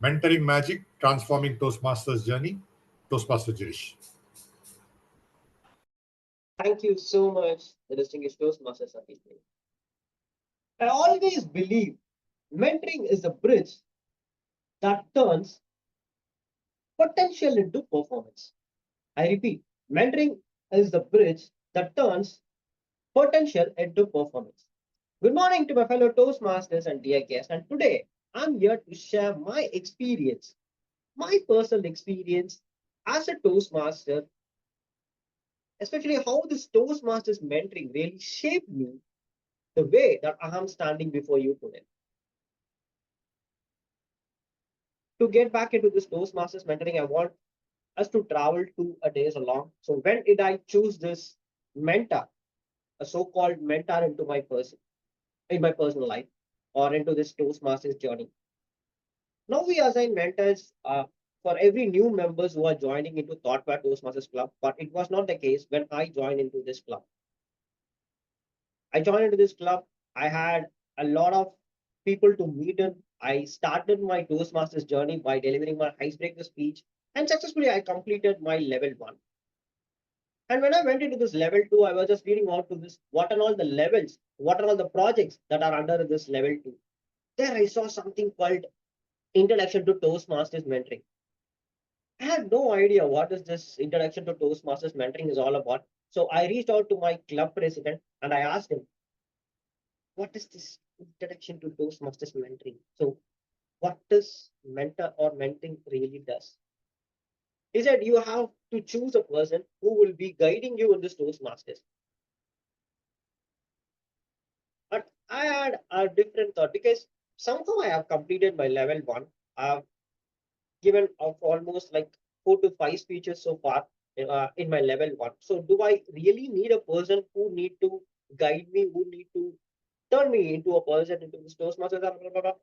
Mentoring Magic, Transforming Toastmasters Journey, Toastmaster Jirish. Thank you so much, the distinguished Toastmasters. I always believe mentoring is a bridge that turns potential into performance. I repeat, mentoring is the bridge that turns potential into performance. Good morning to my fellow Toastmasters and dear guests. And today I'm here to share my experience, my personal experience as a Toastmaster, especially how this Toastmasters mentoring really shaped me the way that I am standing before you today. To get back into this Toastmasters mentoring, I want us to travel 2 days along. So when did I choose this mentor, a so-called mentor into my person, in my personal life, or into this Toastmasters journey? Now we assign mentors for every new members who are joining into Thought by Toastmasters Club, but it was not the case when I joined into this club. I joined into this club. I had a lot of people to meet in. I started my Toastmasters journey by delivering my icebreaker speech, and successfully I completed my level 1. And when I went into this level 2, I was just reading out to this what are all the levels, what are all the projects that are under this level 2. There I saw something called Introduction to Toastmasters Mentoring. I had no idea what is this Introduction to Toastmasters Mentoring is all about. So I reached out to my club president and I asked him, what is this Introduction to Toastmasters Mentoring? So what does mentor or mentoring really does? He said you have to choose a person who will be guiding you in this Toastmasters. But I had a different thought because somehow I have completed my level 1. I've given of almost like 4 to 5 speeches so far in my level 1. So do I really need a person who need to guide me, who need to turn me into a person into this Toastmasters? Blah, blah, blah.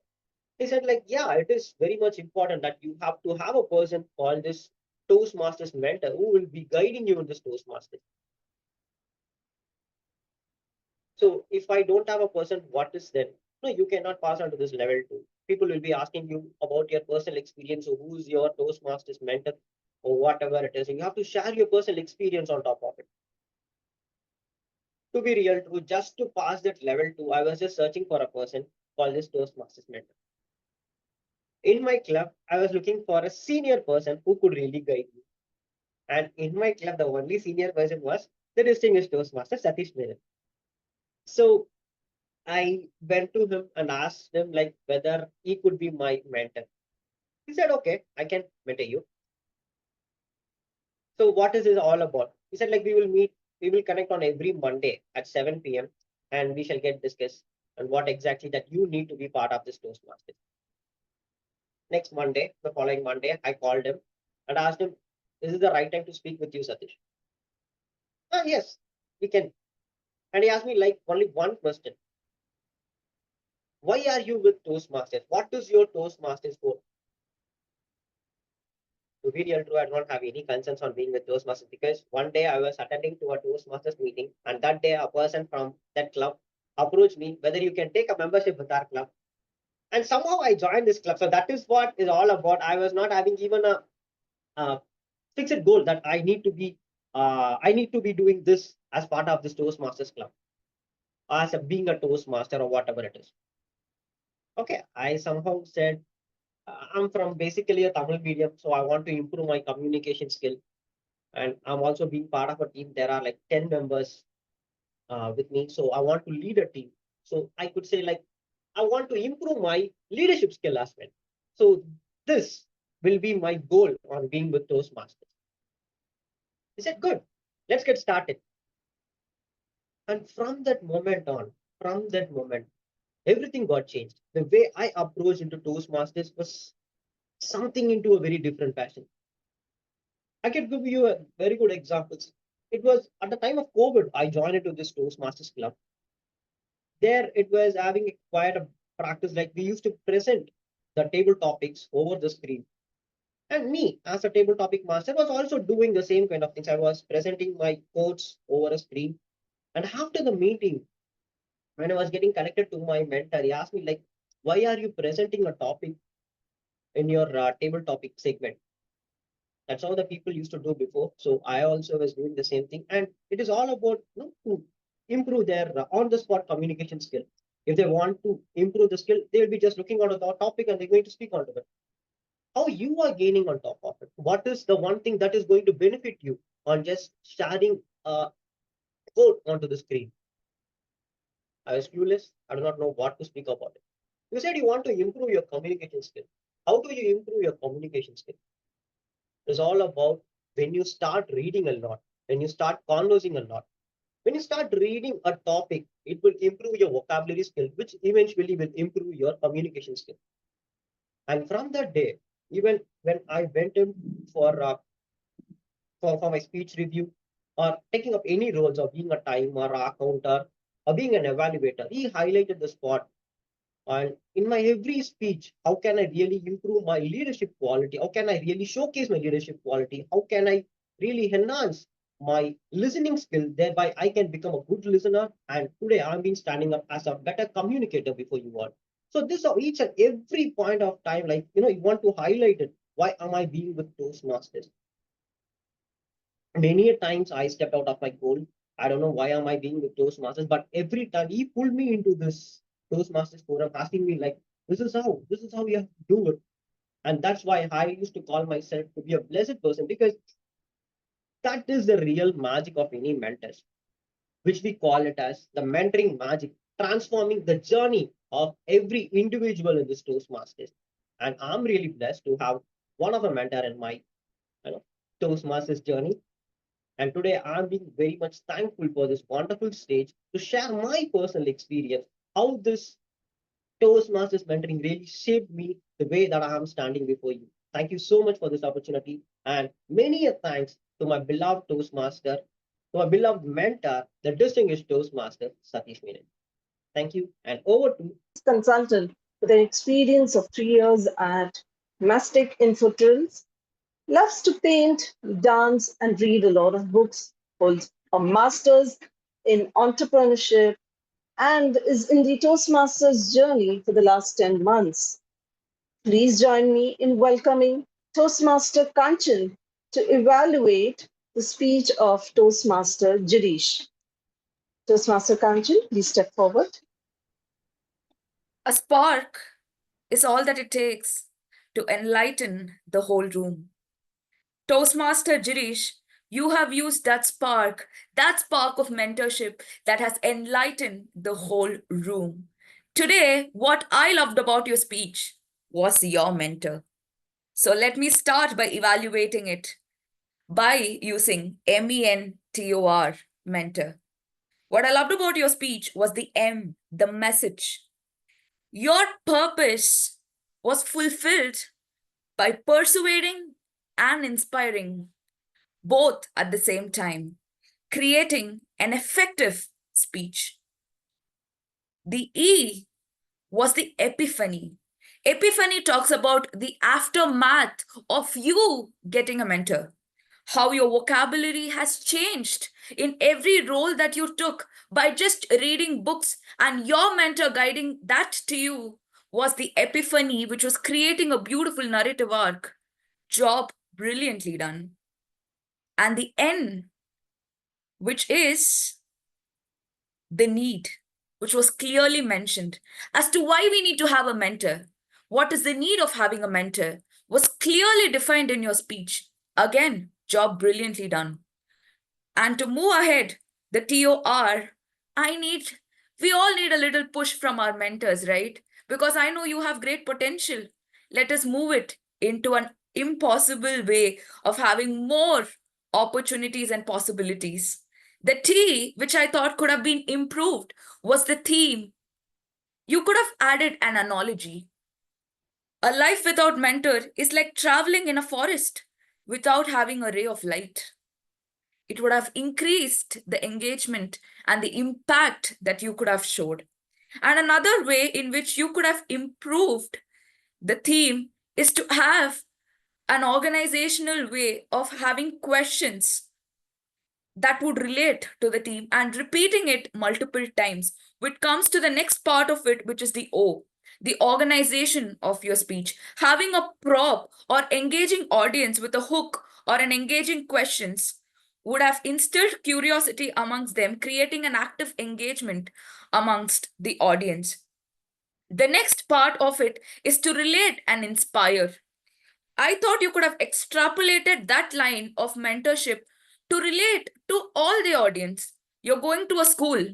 He said, like, yeah, it is very much important that you have to have a person called this Toastmasters mentor who will be guiding you in this Toastmasters. So if I don't have a person, what is then? No, you cannot pass on to this level 2. People will be asking you about your personal experience. So who's your Toastmasters mentor or whatever it is. And you have to share your personal experience on top of it. To be real true, just to pass that level 2, I was just searching for a person called this Toastmasters mentor. In my club, I was looking for a senior person who could really guide me. And in my club, the only senior person was the distinguished Toastmaster, Satish Menon. So I went to him and asked him like whether he could be my mentor. He said, okay, I can mentor you. So what is this all about? He said, like we will connect on every Monday at 7 p.m. and we shall get discuss on what exactly that you need to be part of this Toastmasters. Next Monday, the following Monday, I called him and asked him, is this the right time to speak with you, Satish? Ah, yes, we can. And he asked me like only one question. Why are you with Toastmasters? What is your Toastmasters for? To be real true, I don't have any concerns on being with Toastmasters because one day I was attending to a Toastmasters meeting, and that day a person from that club approached me whether you can take a membership with our club. And somehow I joined this club. So that is what is all about. I was not having even a fixed goal that I need to be doing this as part of this Toastmasters club, as being a Toastmaster or whatever it is. Okay, I somehow said I'm from basically a Tamil medium, so I want to improve my communication skill. And I'm also being part of a team. There are like 10 members with me. So I want to lead a team. So I could say like, I want to improve my leadership skill as well. So this will be my goal on being with Toastmasters. He said, good, let's get started. And from that moment on, from that moment, everything got changed. The way I approached into Toastmasters was something into a very different passion. I can give you a very good examples. It was at the time of COVID, I joined into this Toastmasters club. There it was having quite a practice, like we used to present the table topics over the screen. And me, as a table topic master, was also doing the same kind of things. I was presenting my quotes over a screen. And after the meeting, when I was getting connected to my mentor, he asked me, like, why are you presenting a topic in your table topic segment. That's how the people used to do before. So I also was doing the same thing, and it is all about to improve their on-the-spot communication skill. If they want to improve the skill, they will be just looking onto the topic and they're going to speak onto it. How you are gaining on top of it? What is the one thing that is going to benefit you on just sharing a code onto the screen? I was clueless. I do not know what to speak about it. You said you want to improve your communication skill. How do you improve your communication skill? It's all about when you start reading a lot, when you start conversing a lot, when you start reading a topic, it will improve your vocabulary skill, which eventually will improve your communication skill. And from that day, even when I went in for my speech review or taking up any roles of being a timer, a counter, or being an evaluator, he highlighted the spot. And in my every speech, how can I really improve my leadership quality? How can I really showcase my leadership quality? How can I really enhance my listening skill? Thereby, I can become a good listener. And today, I've been standing up as a better communicator before you all. So this is each and every point of time, like you want to highlight it. Why am I being with Toastmasters? Many times I stepped out of my goal. I don't know why am I being with Toastmasters, but every time he pulled me into this Toastmasters forum, asking me like, this is how you have to do it. And that's why I used to call myself to be a blessed person, because that is the real magic of any mentors, which we call it as the mentoring magic, transforming the journey of every individual in this Toastmasters. And I'm really blessed to have one of a mentor in my Toastmasters journey. And today I'm being very much thankful for this wonderful stage to share my personal experience, how this Toastmasters mentoring really shaped me the way that I am standing before you. Thank you so much for this opportunity, and many a thanks to my beloved Toastmaster, to my beloved mentor, the distinguished Toastmaster, Satish Menon. Thank you, and over to consultant with an experience of 3 years at Mastic Infotrills, loves to paint, dance, and read a lot of books, holds a master's in entrepreneurship, and is in the Toastmasters journey for the last 10 months. Please join me in welcoming Toastmaster Khannchan to evaluate the speech of Toastmaster Jirish. Toastmaster Khannchan, please step forward. A spark is all that it takes to enlighten the whole room. Toastmaster Jirish, you have used that spark of mentorship that has enlightened the whole room. Today, what I loved about your speech was your mentor. So let me start by evaluating it by using MENTOR, mentor. What I loved about your speech was the M, the message. Your purpose was fulfilled by persuading and inspiring both at the same time, creating an effective speech. The E was the epiphany. Epiphany talks about the aftermath of you getting a mentor, how your vocabulary has changed in every role that you took by just reading books, and your mentor guiding that to you was the epiphany, which was creating a beautiful narrative arc. Job brilliantly done. And the N, which is the need, which was clearly mentioned as to why we need to have a mentor. What is the need of having a mentor was clearly defined in your speech. Again, job brilliantly done. And to move ahead, the TOR, we all need a little push from our mentors, right? Because I know you have great potential. Let us move it into an impossible way of having more opportunities and possibilities. The T, which I thought could have been improved, was the theme. You could have added an analogy. A life without mentor is like traveling in a forest without having a ray of light. It would have increased the engagement and the impact that you could have showed. And another way in which you could have improved the theme is to have an organizational way of having questions that would relate to the team and repeating it multiple times, which comes to the next part of it, which is the O. the organization of your speech. Having a prop or engaging audience with a hook or an engaging questions would have instilled curiosity amongst them, creating an active engagement amongst the audience. The next part of it is to relate and inspire. I thought you could have extrapolated that line of mentorship to relate to all the audience. You're going to a school.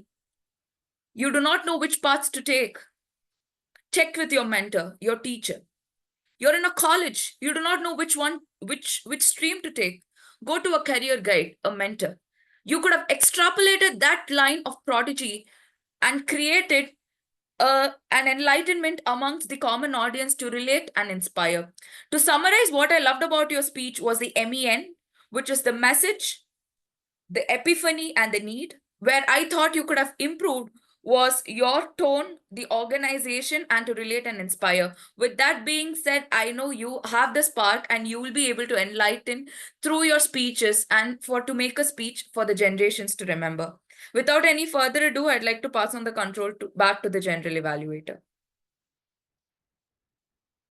You do not know which paths to take. Check with your mentor, your teacher. You're in a college. You do not know which stream to take. Go to a career guide, a mentor. You could have extrapolated that line of prodigy and created an enlightenment amongst the common audience to relate and inspire. To summarize, what I loved about your speech was the MEN, which is the message, the epiphany, and the need. Where I thought you could have improved was your tone, the organization, and to relate and inspire. With that being said, I know you have the spark and you will be able to enlighten through your speeches and to make a speech for the generations to remember. Without any further ado, I'd like to pass on the control back to the general evaluator.